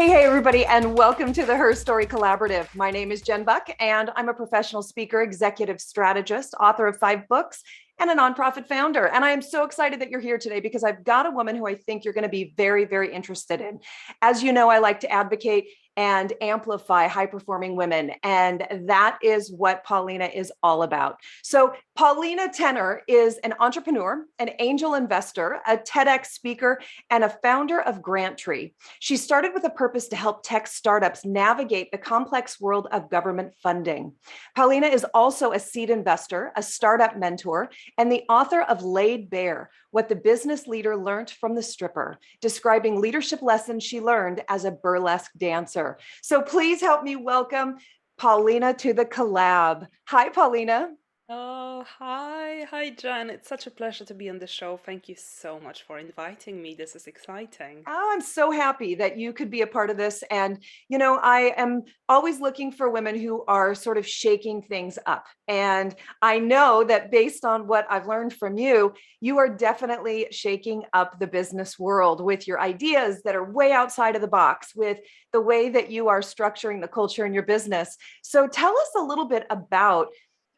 Hey, everybody, and welcome to the HERstory Collaborative. My name is Jen Buck, and I'm a professional speaker, executive strategist, author of 5 books, and a nonprofit founder. And I am so excited that you're here today because I've got a woman who I think you're going to be very, very interested in. As you know, I like to advocate and amplify high-performing women, and that is what Paulina is all about. So Paulina Tenner is an entrepreneur, an angel investor, a TEDx speaker, and a founder of GrantTree. She started with a purpose to help tech startups navigate the complex world of government funding. Paulina is also a seed investor, a startup mentor, and the author of Laid Bare, What the Business Leader Learned from the Stripper, describing leadership lessons she learned as a burlesque dancer. So please help me welcome Paulina to the collab. Hi, Paulina. Oh, hi. Hi, Jen. It's such a pleasure to be on the show. Thank you so much for inviting me. This is exciting. Oh, I'm so happy that you could be a part of this. And, I am always looking for women who are sort of shaking things up. And I know that based on what I've learned from you, you are definitely shaking up the business world with your ideas that are way outside of the box, with the way that you are structuring the culture in your business. So tell us a little bit about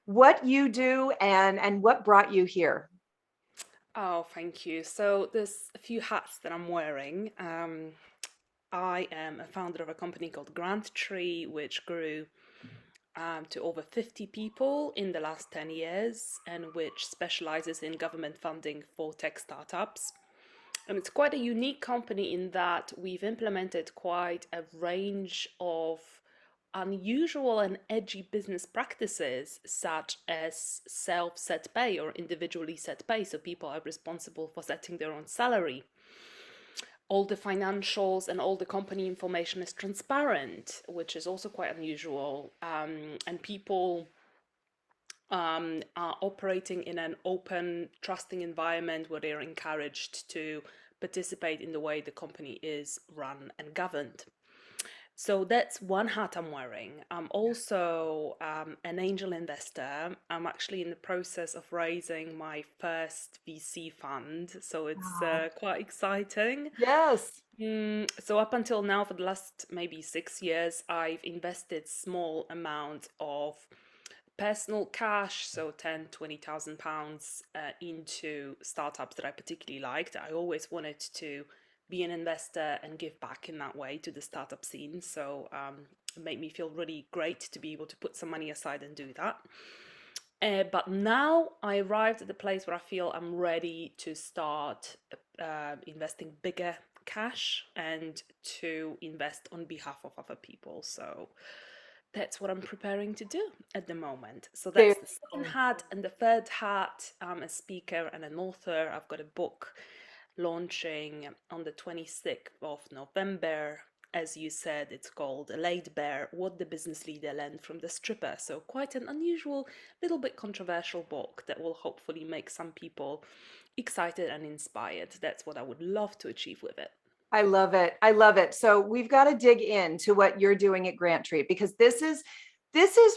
what you do and what brought you here. Oh, thank you. So there's a few hats that I'm wearing. I am a founder of a company called GrantTree, which grew to over 50 people in the last 10 years and which specializes in government funding for tech startups. And it's quite a unique company in that we've implemented quite a range of unusual and edgy business practices, such as self set pay or individually set pay. So people are responsible for setting their own salary. All the financials and all the company information is transparent, which is also quite unusual. And people are operating in an open, trusting environment where they're encouraged to participate in the way the company is run and governed. So that's one hat I'm wearing. I'm also an angel investor. I'm actually in the process of raising my first VC fund, so it's Wow. quite exciting. Yes. So up until now, for the last maybe 6 years, I've invested small amounts of personal cash, so 10, 20,000 pounds into startups that I particularly liked. I always wanted to be an investor and give back in that way to the startup scene. So it made me feel really great to be able to put some money aside and do that. But now I arrived at the place where I feel I'm ready to start investing bigger cash and to invest on behalf of other people. So that's what I'm preparing to do at the moment. So Very that's the second cool. hat. And the third hat, I'm a speaker and an author. I've got a book launching on the 26th of November. As you said, it's called Laid Bare, What the Business Leader Learned from the Stripper. So quite an unusual, little bit controversial book that will hopefully make some people excited and inspired. That's what I would love to achieve with it. I love it. I love it. So we've got to dig into what you're doing at GrantTree because this is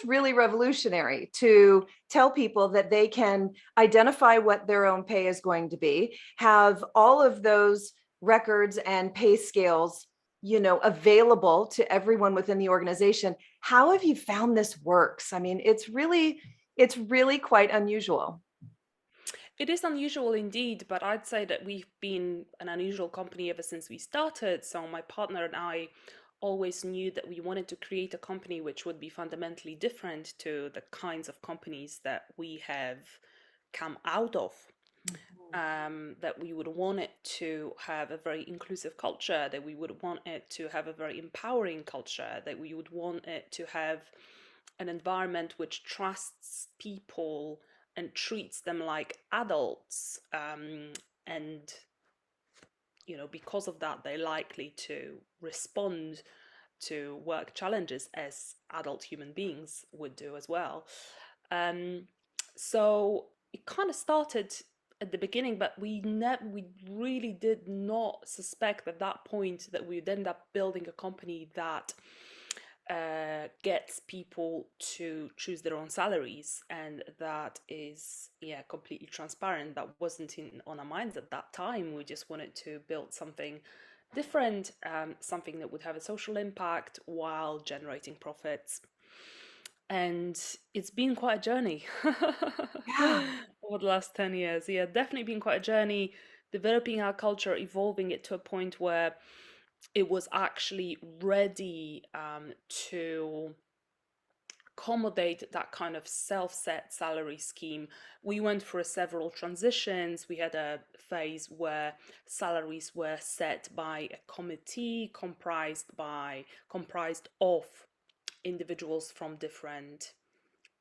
really revolutionary to tell people that they can identify what their own pay is going to be, have all of those records and pay scales, available to everyone within the organization. How have you found this works? I mean, it's really quite unusual. It is unusual indeed, but I'd say that we've been an unusual company ever since we started. So, my partner and I always knew that we wanted to create a company which would be fundamentally different to the kinds of companies that we have come out of. That we would want it to have a very inclusive culture, that we would want it to have a very empowering culture, that we would want it to have an environment which trusts people and treats them like adults. And because of that, they're likely to respond to work challenges as adult human beings would do as well. Um, so it kind of started at the beginning, but we really did not suspect at that point that we would end up building a company that gets people to choose their own salaries, and that is, yeah, completely transparent. That wasn't in on our minds at that time. We just wanted to build something different, something that would have a social impact while generating profits. And it's been quite a journey Yeah. over the last 10 years. Yeah, definitely been quite a journey developing our culture, evolving it to a point where it was actually ready to accommodate that kind of self-set salary scheme. We went through several transitions. We had a phase where salaries were set by a committee comprised of individuals from different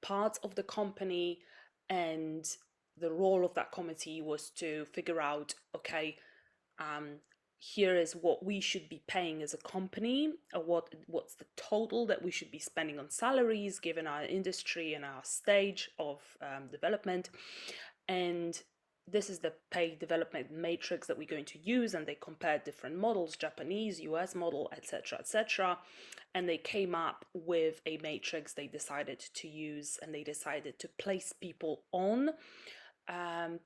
parts of the company, and the role of that committee was to figure out, okay, um, here is what we should be paying as a company, or what's the total that we should be spending on salaries given our industry and our stage of development. And this is the pay development matrix that we're going to use, and they compared different models, Japanese, US model, etc., etc., and they came up with a matrix they decided to use, and they decided to place people on,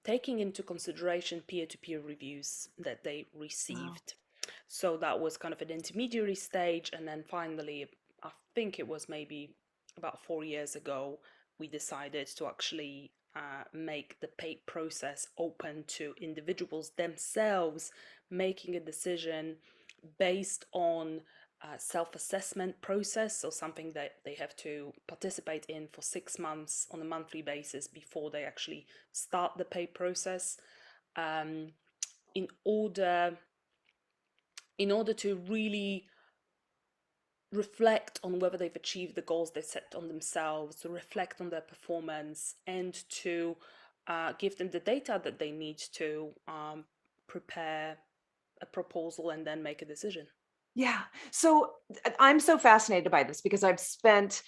taking into consideration peer-to-peer reviews that they Wow. received. So that was kind of an intermediary stage, and then finally, I think it was maybe about 4 years ago, we decided to actually make the paid process open to individuals themselves, making a decision based on self-assessment process, so something that they have to participate in for 6 months on a monthly basis before they actually start the pay process, um, in order to really reflect on whether they've achieved the goals they set on themselves, to reflect on their performance, and to give them the data that they need to prepare a proposal and then make a decision. Yeah. So I'm so fascinated by this because I've spent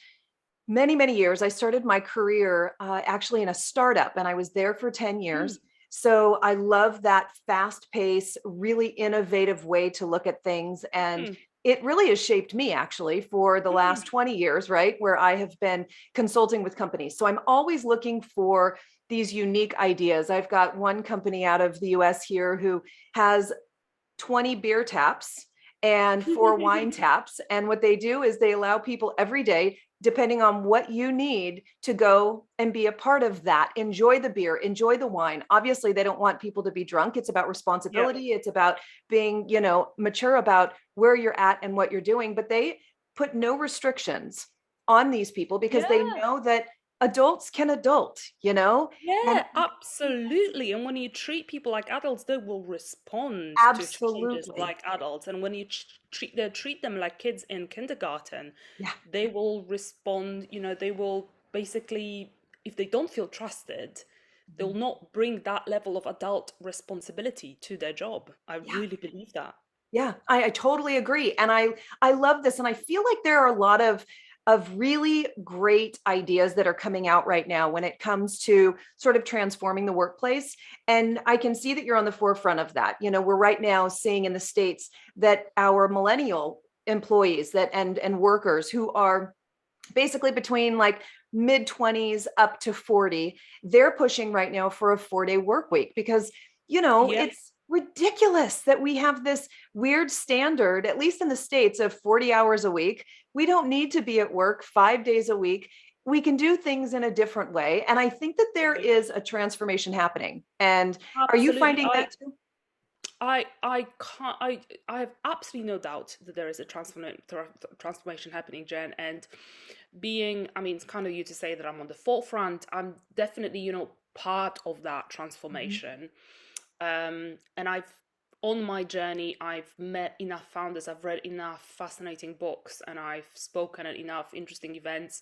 many, many years. I started my career actually in a startup, and I was there for 10 Mm, years. So I love that fast pace, really innovative way to look at things. And mm, it really has shaped me actually for the last mm. 20 years, right? Where I have been consulting with companies. So I'm always looking for these unique ideas. I've got one company out of the US here who has 20 beer taps and 4 wine taps. And what they do is they allow people every day, depending on what you need, to go and be a part of that. Enjoy the beer, enjoy the wine. Obviously, they don't want people to be drunk. It's about Yeah, responsibility. It's about being, mature about where you're at and what you're doing. But they put no restrictions on these people because they yeah, know that adults can adult. And yeah, absolutely. And when you treat people like adults, they will respond to challenges absolutely. like adults. And when you treat them like kids in kindergarten, Yeah. they will respond. They will basically, if they don't feel trusted, they'll not bring that level of adult responsibility to their job. I Yeah. really believe that. Yeah, I totally agree. And I love this. And I feel like there are a lot of really great ideas that are coming out right now when it comes to sort of transforming the workplace. And I can see that you're on the forefront of that. We're right now seeing in the States that our millennial employees and workers who are basically between like mid 20s up to 40, they're pushing right now for a 4-day work week because Yeah, it's ridiculous that we have this weird standard, at least in the States, of 40 hours a week. We don't need to be at work 5 days a week. We can do things in a different way, and I think that there absolutely. is a transformation happening. And are you Absolutely. finding that too? I can't I have absolutely no doubt that there is a transformation happening, Jen. And being, I mean, it's kind of you to say that I'm on the forefront. I'm definitely, part of that Mhm. transformation. And on my journey, I've met enough founders, I've read enough fascinating books, and I've spoken at enough interesting events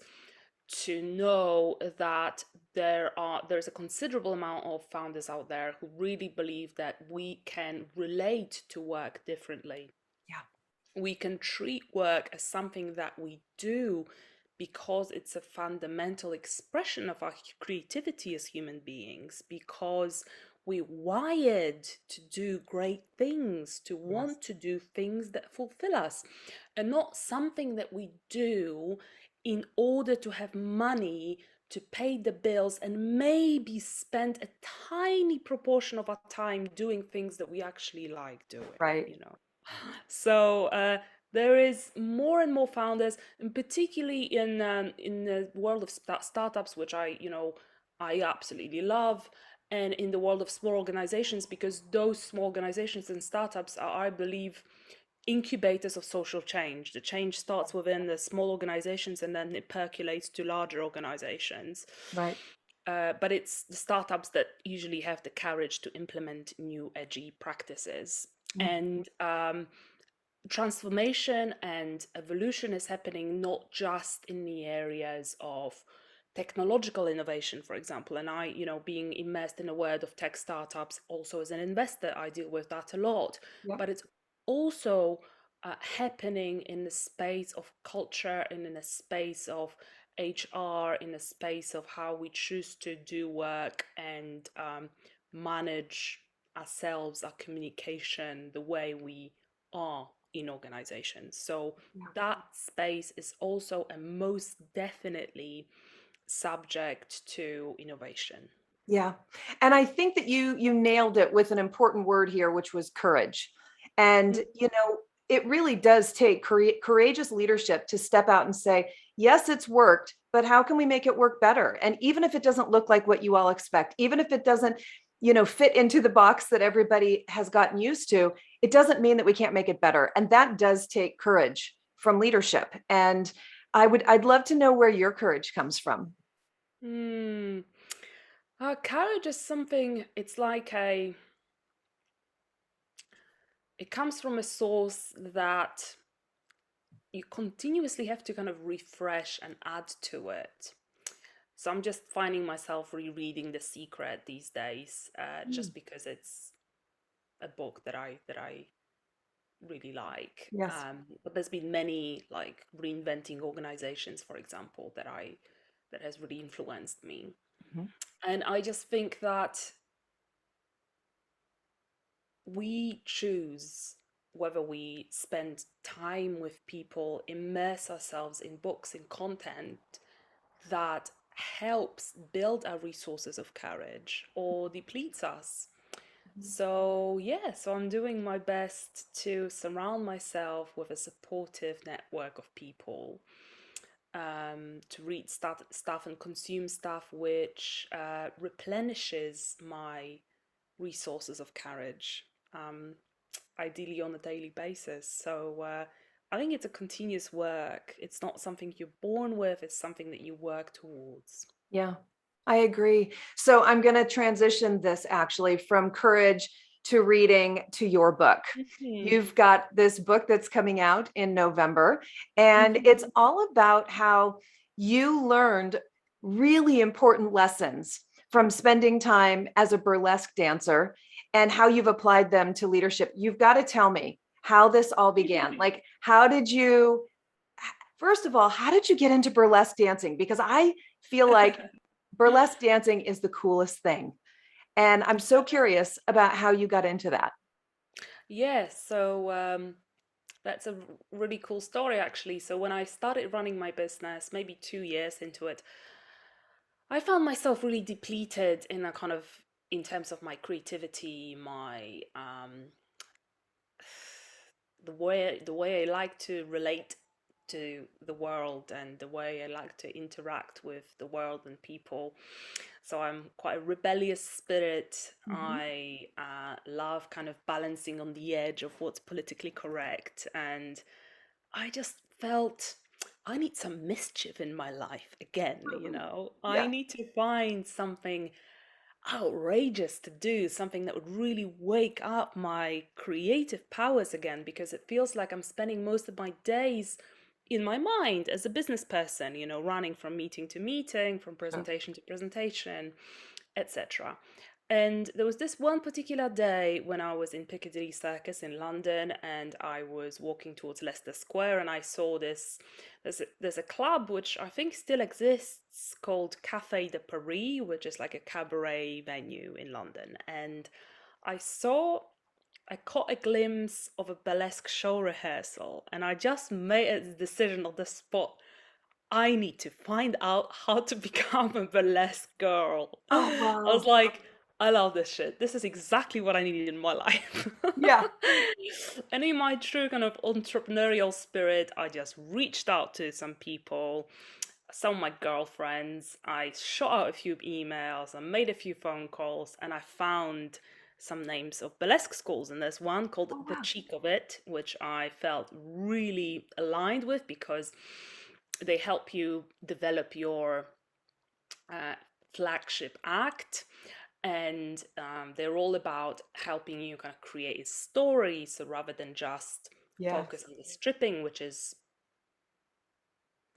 to know that there's a considerable amount of founders out there who really believe that we can relate to work differently. Yeah. We can treat work as something that we do because it's a fundamental expression of our creativity as human beings, because we're wired to do great things, to Yes. want to do things that fulfill us, and not something that we do in order to have money to pay the bills and maybe spend a tiny proportion of our time doing things that we actually like doing, Right. you know. So there is more and more founders, and particularly in the world of startups, which I absolutely love, and in the world of small organizations, because those small organizations and startups are, I believe, incubators of social change. The change starts within the small organizations and then it percolates to larger organizations. Right. But it's the startups that usually have the courage to implement new edgy practices. Mm. And transformation and evolution is happening not just in the areas of technological innovation, for example. And I, being immersed in the world of tech startups, also as an investor, I deal with that a lot. Yeah. But it's also happening in the space of culture and in the space of HR, in the space of how we choose to do work and manage ourselves, our communication, the way we are in organizations. So Yeah. that space is also and most definitely subject to innovation. Yeah. And I think that you nailed it with an important word here, which was courage. And it really does take courageous leadership to step out and say, yes, it's worked, but how can we make it work better? And even if it doesn't look like what you all expect, even if it doesn't, fit into the box that everybody has gotten used to, it doesn't mean that we can't make it better. And that does take courage from leadership. And I'd love to know where your courage comes from. Hmm. Courage is something, it comes from a source that you continuously have to kind of refresh and add to it. So I'm just finding myself rereading The Secret these days, Mm. just because it's a book that I really like. Yes. But there's been many like reinventing organizations, for example, that has really influenced me. Mhm. And I just think that we choose whether we spend time with people, immerse ourselves in books and content that helps build our resources of courage or depletes us. So, yeah, so I'm doing my best to surround myself with a supportive network of people, to read stuff and consume stuff which replenishes my resources of courage, um, ideally on a daily basis. So, I think it's a continuous work. It's not something you're born with, it's something that you work towards. Yeah, I agree. So I'm going to transition this actually from courage to reading to your book. Mhm. You've got this book that's coming out in November, and Mhm. it's all about how you learned really important lessons from spending time as a burlesque dancer and how you've applied them to leadership. You've got to tell me how this all began. Like, how did you, first of all, how did you get into burlesque dancing? Because I feel like burlesque dancing is the coolest thing. And I'm so curious about how you got into that. Yes, so that's a really cool story, actually. So, when I started running my business, maybe 2 years into it, I found myself really depleted in a kind of, in terms of my creativity, my the way I like to relate to the world and the way I like to interact with the world and people. So I'm quite a rebellious spirit. Mhm. I love kind of balancing on the edge of what's politically correct, and I just felt I need some mischief in my life again. I Yeah. need to find something outrageous to do, something that would really wake up my creative powers again, because it feels like I'm spending most of my days in my mind as a business person, running from meeting to meeting, from Sure. presentation to presentation, etc. And there was this one particular day when I was in Piccadilly Circus in London, and I was walking towards Leicester Square, and I saw this. There's a club which I think still exists called Café de Paris, which is like a cabaret venue in London. And I saw, I caught a glimpse of a burlesque show rehearsal, and I just made a decision on the spot. I need to find out how to become a burlesque girl. Oh, I was wow. like, I love this shit. This is exactly what I needed in my life. Yeah. And in my true kind of entrepreneurial spirit, I just reached out to some people, some of my girlfriends. I shot out a few emails, I made a few phone calls, and I found some names of burlesque schools. And there's one called Oh, The wow. Cheek of It, which I felt really aligned with because they help you develop your uh, flagship act, and they're all about helping you kind of create a story, so rather than just focus Yes. on the stripping, which is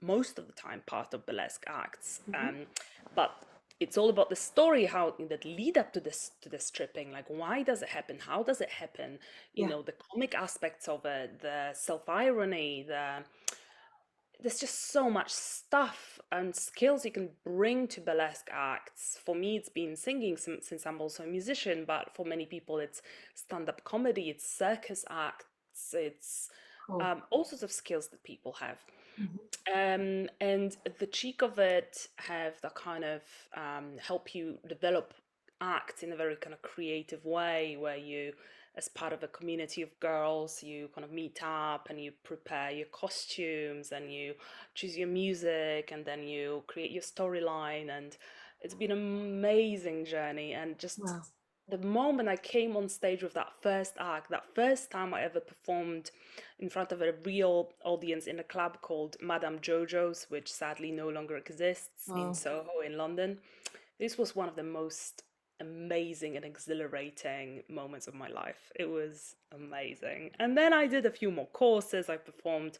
most of the time part of burlesque acts, Mhm. but it's all about the story, how that lead up to this, to the stripping, like why does it happen, how does it happen, Yeah. the comic aspects of it, the self-irony, there's just so much stuff and skills you can bring to burlesque acts. For me, it's been singing since I'm also a musician, but for many people, it's stand-up comedy, it's circus acts, it's Cool. all sorts of skills that people have. Mhm. And the cheek of it have the kind of help you develop acts in a very kind of creative way, where you, as part of a community of girls, you kind of meet up and you prepare your costumes and you choose your music and then you create your storyline. And it's been an amazing journey. And just Wow. the moment I came on stage with that first act, that first time I ever performed in front of a real audience in a club called Madame Jojo's, which sadly no longer exists, in Oh, Soho in London. This was one of the most amazing and exhilarating moments of my life. It was amazing. And then I did a few more courses. I performed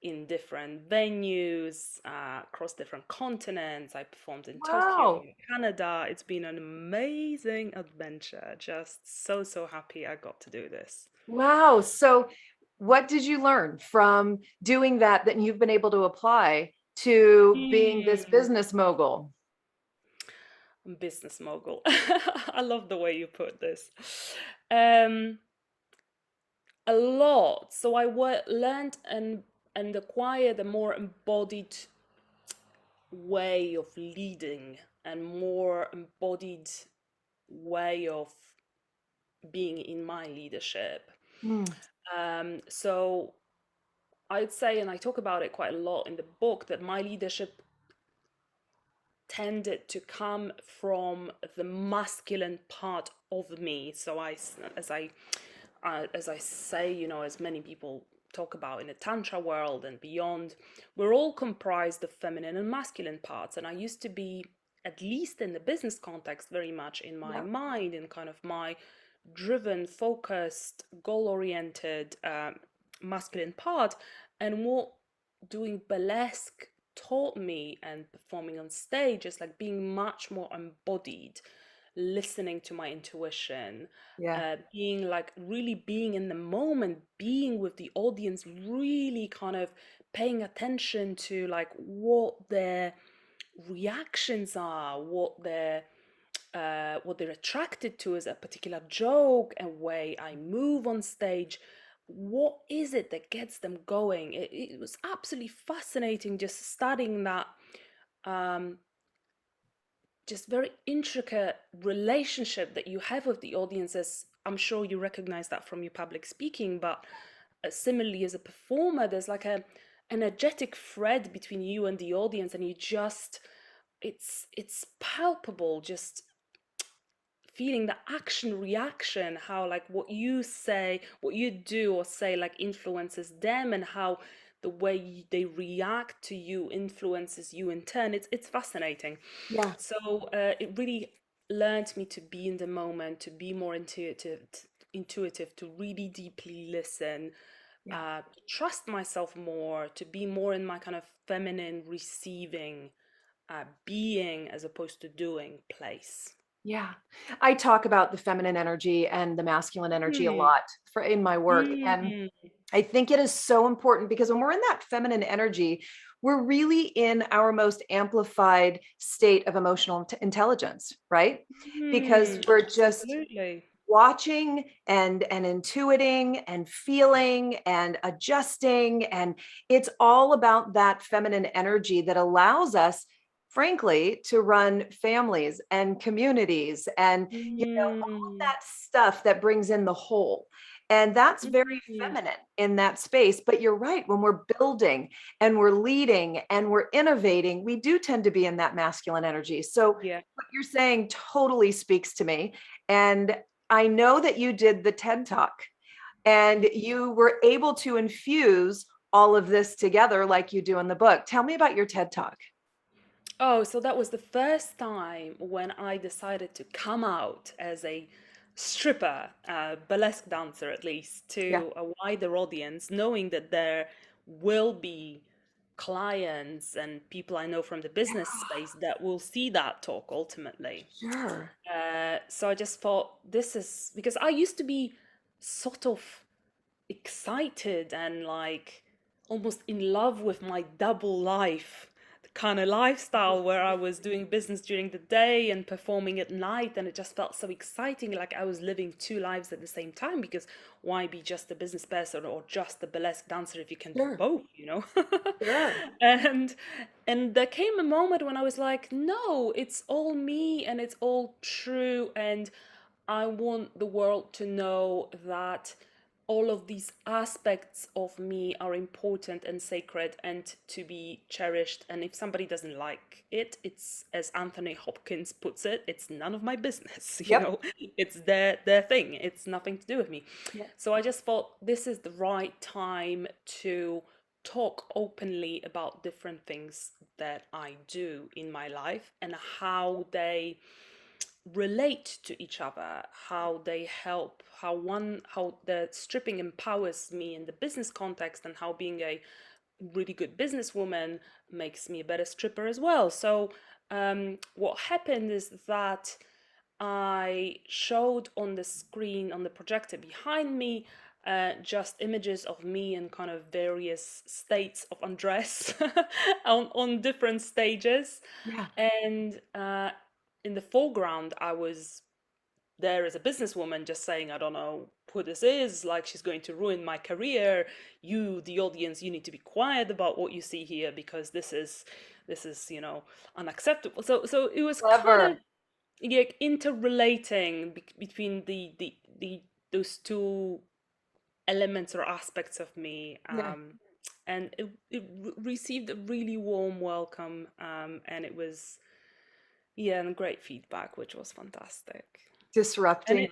in different venues across different continents. I performed in Tokyo, wow. in Canada. It's been an amazing adventure. Just so, so happy I got to do this. Wow. So, what did you learn from doing that you've been able to apply to being this Mm, business mogul? business mogul. I love the way you put this. Um, a lot. So I learned and acquired a more embodied way of leading and more embodied way of being in my leadership. Mm. So I'd say, and I talk about it quite a lot in the book, that my leadership tended to come from the masculine part of me. So as I say, as many people talk about in the tantra world and beyond, we're all comprised of feminine and masculine parts. And I used to be, at least in the business context, very much in my Yeah. mind, in kind of my driven, focused, goal-oriented masculine part. And what doing burlesque taught me, and performing on stage, is like being much more embodied, listening to my intuition, Yeah. being like really being in the moment, being with the audience, really kind of paying attention to like what their reactions are, what they're attracted to is a particular joke, a way I move on stage. What is it that gets them going? It was absolutely fascinating just studying that um, just very intricate relationship that you have with the audiences. I'm sure you recognize that from your public speaking, but similarly as a performer, there's like a energetic thread between you and the audience, and you just it's palpable, just feeling the action reaction, how like what you say, what you do or say like influences them, and how the way they react to you influences you in turn. It's fascinating. Yeah. So it really learned me to be in the moment, to be more intuitive, to really deeply listen, Yeah. to trust myself more, to be more in my kind of feminine receiving, being as opposed to doing place. Yeah. I talk about the feminine energy and the masculine energy a Hmm. lot in my work. And Mm. I think it is so important because when we're in that feminine energy, we're really in our most amplified state of emotional intelligence, right? Because Mm. we're just Absolutely. watching and intuiting and feeling and adjusting, and it's all about that feminine energy that allows us frankly, to run families and communities and, all Mm, that stuff that brings in the whole. And that's very mm, feminine in that space. But you're right, when we're building and we're leading and we're innovating, we do tend to be in that masculine energy. So yeah. what you're saying totally speaks to me. And I know that you did the TED Talk and you were able to infuse all of this together like you do in the book. Tell me about your TED Talk. Oh, so that was the first time when I decided to come out as a stripper, burlesque dancer at least, Yeah, to a wider audience, knowing that there will be clients and people I know from the business space that will see that talk ultimately. sure. So I just thought this is because I used to be sort of excited and like almost in love with my double life the kind of lifestyle where I was doing business during the day and performing at night, and it just felt so exciting, like I was living two lives at the same time, because why be just a business person or just a burlesque dancer if you can do Sure. both, you know? Sure. and and there came a moment when I was like, no, it's all me and it's all true, and I want the world to know that all of these aspects of me are important and sacred and to be cherished. And if somebody doesn't like it, it's, as Anthony Hopkins puts it, it's none of my business. You Yep. know, it's their thing. It's nothing to do with me. Yep. So I just thought this is the right time to talk openly about different things that I do in my life and how they relate to each other, how they help, how the stripping empowers me in the business context, and how being a really good businesswoman makes me a better stripper as well. So what happened is that I showed on the screen on the projector behind me just images of me in kind of various states of undress on different stages. Yeah. And in the foreground, I was there as a businesswoman just saying, I don't know who this is, like she's going to ruin my career. You, the audience, you need to be quiet about what you see here because this is, unacceptable. So it was kind of Clever. like interrelating between the those two elements or aspects of me. Yeah. And it received a really warm welcome, and it was, yeah, and great feedback, which was fantastic. And Disrupting, it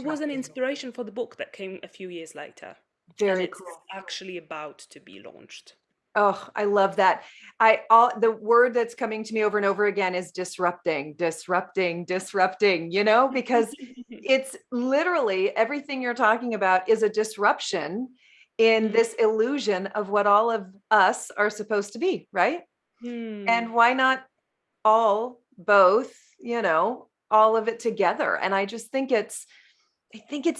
was an disrupting. inspiration for the book that came a few years later, and Very it's cool. actually about to be launched. Oh, I love that. I all the word that's coming to me over and over again is disrupting, disrupting, disrupting, because it's literally everything you're talking about is a disruption in Mm. this illusion of what all of us are supposed to be, right? Hmm. And why not all, both, all of it together? And I think it's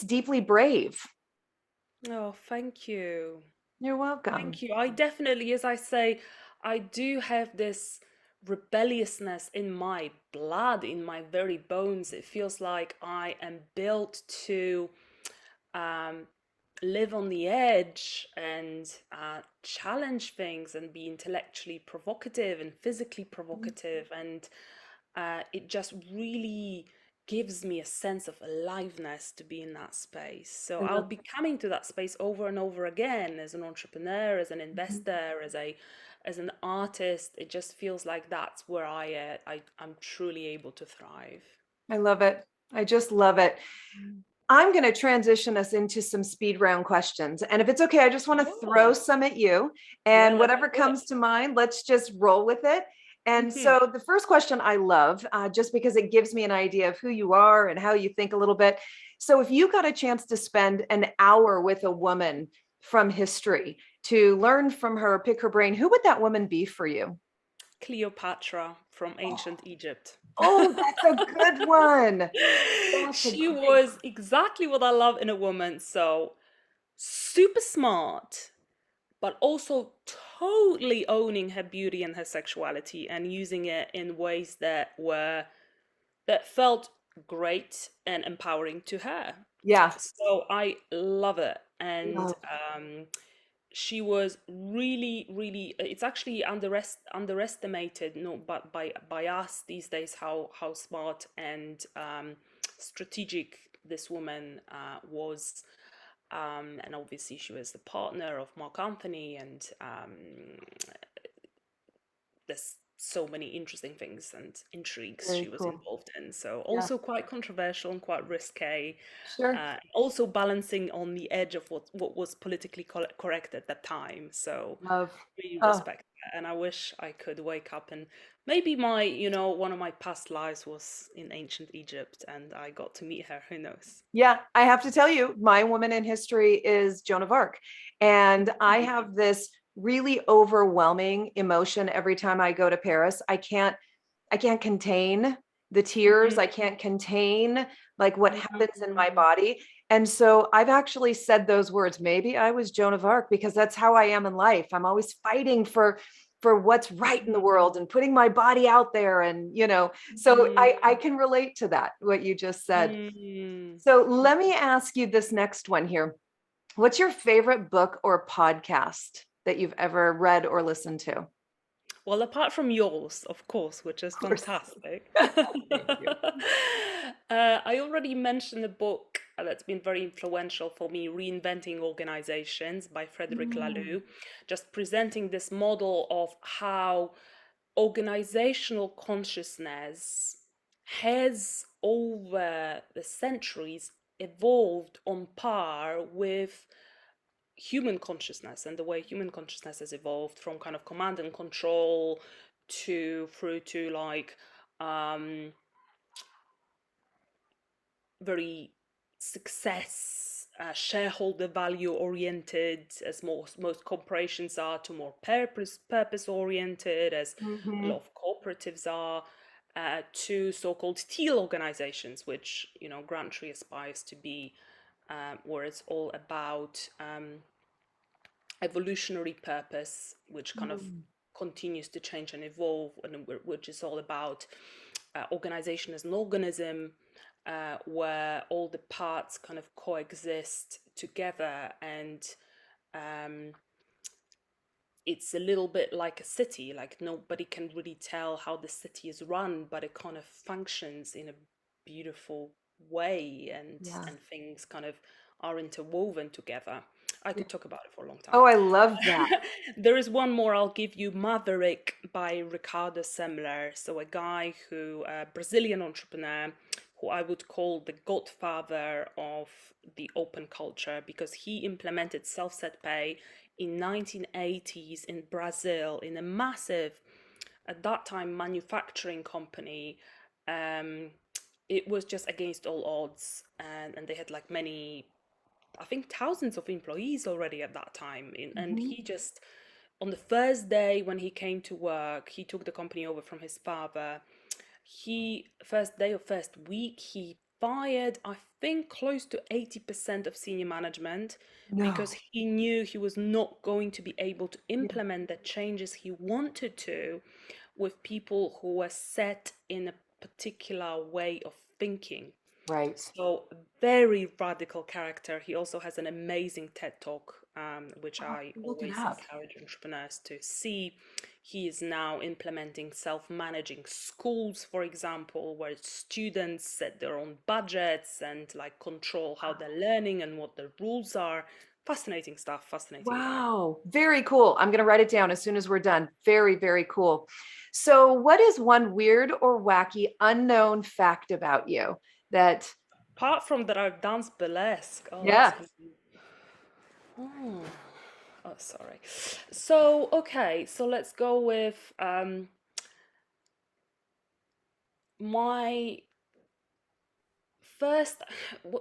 deeply brave. Oh, thank you. You're welcome. Thank you. I definitely, as I say, I do have this rebelliousness in my blood, in my very bones. It feels like I am built to um, live on the edge and challenge things and be intellectually provocative and physically provocative. And it just really gives me a sense of aliveness to be in that space. So I I'll love be coming to that space over and over again as an entrepreneur, as an it. investor, as an artist. It just feels like that's where I'm truly able to thrive. I love it. I just love it. I'm going to transition us into some speed round questions. And if it's okay, I just want to throw Oh, some at you. yeah, And let's whatever do comes to mind, let's just roll with it. And it. so the first question I love, just because it gives me an idea of who you are and how you think a little bit. So if you got a chance to spend an hour with a woman from history to learn from her, pick her brain, who would that woman be for you? Cleopatra from ancient Egypt. Oh, that's a good one. That's a She great. was exactly what I love in a woman. So super smart, but also totally owning her beauty and her sexuality and using it in ways that felt great and empowering to her. Yeah. So I love it. And Love. she was really, really. It's actually underestimated, no, but by us these days, how smart and strategic this woman was. And obviously, she was the partner of Mark Anthony, and there's so many interesting things and intrigues Very she was cool. involved in. So Yeah, also quite controversial and quite risque. sure. Also balancing on the edge of what was politically correct at that time. So Love. really Oh, respect that. And I wish I could wake up and maybe one of my past lives was in ancient Egypt and I got to meet her. Who knows? yeah. I have to tell you, my woman in history is Joan of Arc. And I have this really overwhelming emotion every time I go to Paris. I can't contain the tears. I can't contain like what happens in my Mm. body. And so I've actually said those words. Maybe I was Joan of Arc because that's how I am in life. I'm always fighting for what's right in the world and putting my body out there. And, so I Mm. can relate to that, what you just said. Mm. So let me ask you this next one here. What's your favorite book or podcast that you've ever read or listened to? Of Well, apart from yours, of course, which is course. fantastic. Thank you. I already mentioned a book that's been very influential for me, Reinventing Organizations by Frederick Mm, Laloux, just presenting this model of how organizational consciousness has, over the centuries, evolved on par with human consciousness and the way human consciousness has evolved from kind of command and control to through to like um very success shareholder value oriented, as most corporations are, to more purpose oriented, as a lot mhm. of cooperatives are, to so-called teal organizations, which GrantTree aspires to be, where it's all about evolutionary purpose, which kind of Mm, continues to change and evolve, and which is all about organization as an organism, where all the parts kind of coexist together, and um, it's a little bit like a city. Like nobody can really tell how the city is run, but it kind of functions in a beautiful way, yeah. and things kind of are interwoven together. I Yeah. could talk about it for a long time. Oh, I love that. There is one more I'll give you, Maverick by Ricardo Semler. So a guy a Brazilian entrepreneur who I would call the godfather of the open culture, because he implemented self-set pay in 1980s in Brazil in a massive, at that time, manufacturing company. Um, it was just against all odds, and they had like many, I think thousands of employees already at that time. And Mhm. he just, on the first day when he came to work, he took the company over from his father. First day or first week, he fired, I think, close to 80% of senior management, because No. he knew he was not going to be able to Yeah. implement the changes he wanted to with people who were set in a particular way of thinking. Right. So, very radical character. He also has an amazing TED Talk, which I'll have I to look it always up. encourage entrepreneurs to see. He is now implementing self-managing schools, for example, where students set their own budgets and like control how they're learning and what the rules are. Fascinating stuff, fascinating guy. Wow. Very cool. I'm going to write it down as soon as we're done. Very, very cool. So, what is one weird or wacky unknown fact about you that, Apart from that, I've danced burlesque. Oh, that's yeah, gonna be. Oh, oh, sorry. So, okay, so let's go with my first,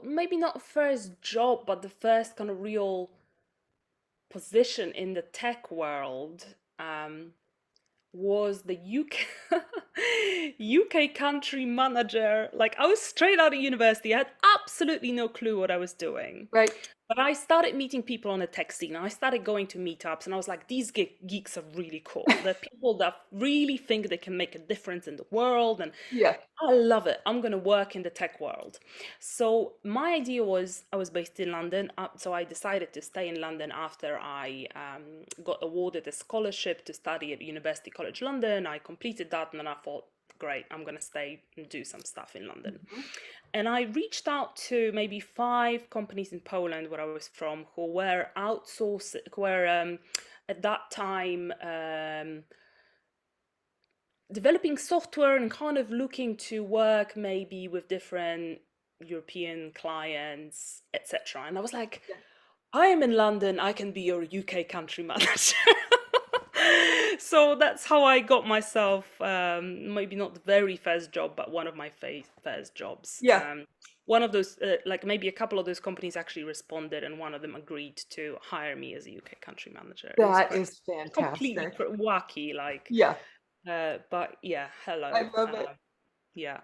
maybe not first job, but the first kind of real position in the tech world, was the UK country manager. Like I was straight out of university. I had absolutely no clue what I was doing. right? But I started meeting people on the tech scene. I started going to meetups, and I was like, these geeks are really cool. They're people that really think they can make a difference in the world, and Yeah. I love it. I'm going to work in the tech world. So my idea was I was based in London. So I decided to stay in London after I got awarded a scholarship to study at University College London. I completed that, and then I thought, great, I'm going to stay and do some stuff in London. Mhm. And I reached out to maybe 5 companies in Poland where I was from who were outsourced, who were at that time developing software and kind of looking to work maybe with different European clients, etc. And I was like, Yeah. I am in London, I can be your UK country manager. So that's how I got myself, maybe not the very first job, but one of my first jobs. Yeah. One of those, like maybe a couple of those companies actually responded, and one of them agreed to hire me as a UK country manager. It was That quite is completely fantastic. wacky, like, Yeah. but yeah, hello. I love it. Yeah.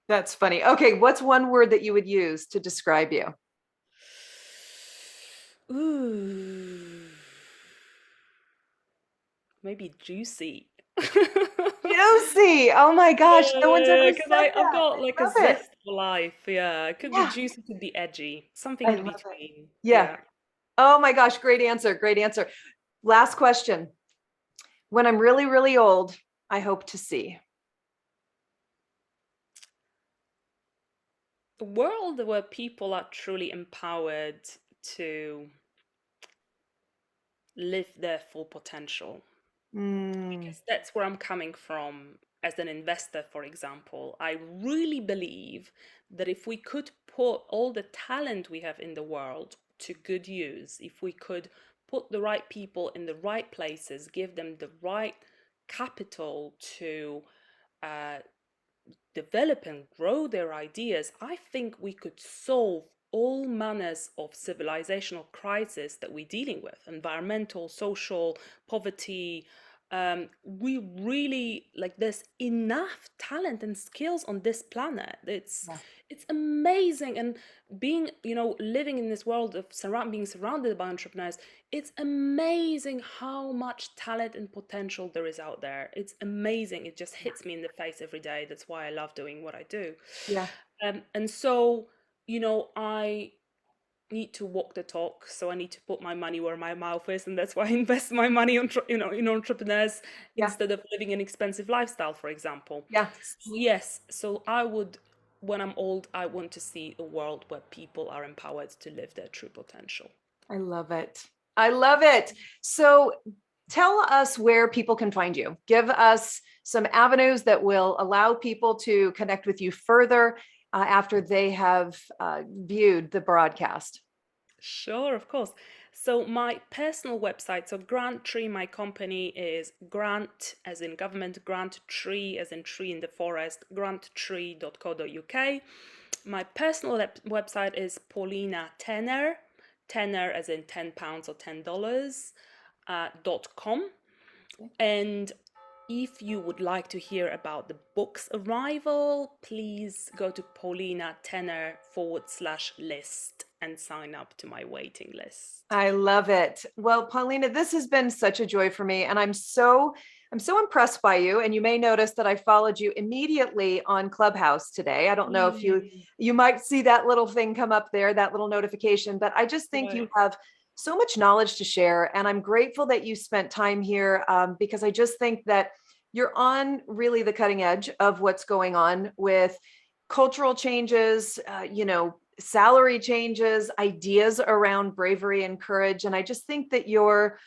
That's funny. Okay, what's one word that you would use to describe you? Ooh, maybe juicy. Juicy. Oh my gosh, no one's ever Yeah, because said I've that. got like I a love it. zest for life. Yeah, it could be Yeah, juicy, could be edgy, something I in love it. between. Yeah. Yeah. Oh my gosh, great answer. Great answer. Last question. When I'm really, really old, I hope to see. A world where people are truly empowered to live their full potential. Mm, Because that's where I'm coming from as an investor, for example. I really believe that if we could put all the talent we have in the world to good use, if we could put the right people in the right places, give them the right capital to uh, develop and grow their ideas, I think we could solve all manners of civilizational crises that we're dealing with: environmental, social, poverty. We really, like, there's enough talent and skills on this planet. yeah, It's amazing. And being, living in this world of being surrounded by entrepreneurs, it's amazing how much talent and potential there is out there. It's amazing. It just hits me in the face every day. That's why I love doing what I do. yeah. And so, I need to walk the talk. So I need to put my money where my mouth is, and that's why I invest my money on, in entrepreneurs Yeah. instead of living an expensive lifestyle, for example. Yeah. Yes. So I would, when I'm old, I want to see a world where people are empowered to live their true potential. I love it. I love it. So tell us where people can find you. Give us some avenues that will allow people to connect with you further after they have viewed the broadcast. Sure, of course. So my personal website, so GrantTree, my company, is grant as in government, grant tree as in tree in the forest, granttree.co.uk. My personal website is Paulina Tenner, Tenner as in £10 or $10, .com. And if you would like to hear about the book's arrival, please go to Paulina Tenner /list and sign up to my waiting list. I love it. Well, Paulina, this has been such a joy for me, and I'm so impressed by you. And you may notice that I followed you immediately on Clubhouse today. I don't know if you Mm, you might see that little thing come up there, that little notification, but I just think you right. have so much knowledge to share, and I'm grateful that you spent time here because I just think that you're on really the cutting edge of what's going on with cultural changes, salary changes, ideas around bravery and courage. And I just think that you're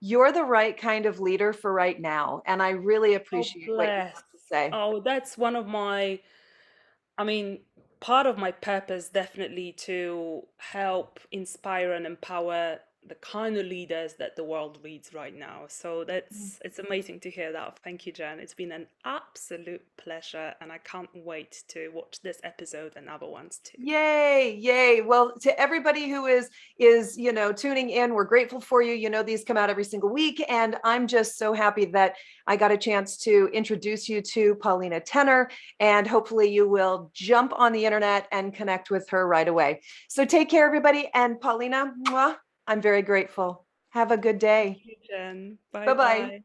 the right kind of leader for right now. And I really Oh, appreciate what you bless. have to say. Oh, that's one of my, I mean, part of my purpose definitely to help inspire and empower the kind of leaders that the world needs right now. So it's amazing to hear that. Thank you, Jen. It's been an absolute pleasure, and I can't wait to watch this episode and other ones too. Yay, yay. Well, to everybody who is, tuning in, we're grateful for you. These come out every single week, and I'm just so happy that I got a chance to introduce you to Paulina Tenner, and hopefully you will jump on the internet and connect with her right away. So take care, everybody, and Paulina, mwah, I'm very grateful. Have a good Thank day. you, Jen. Bye Bye-bye. bye.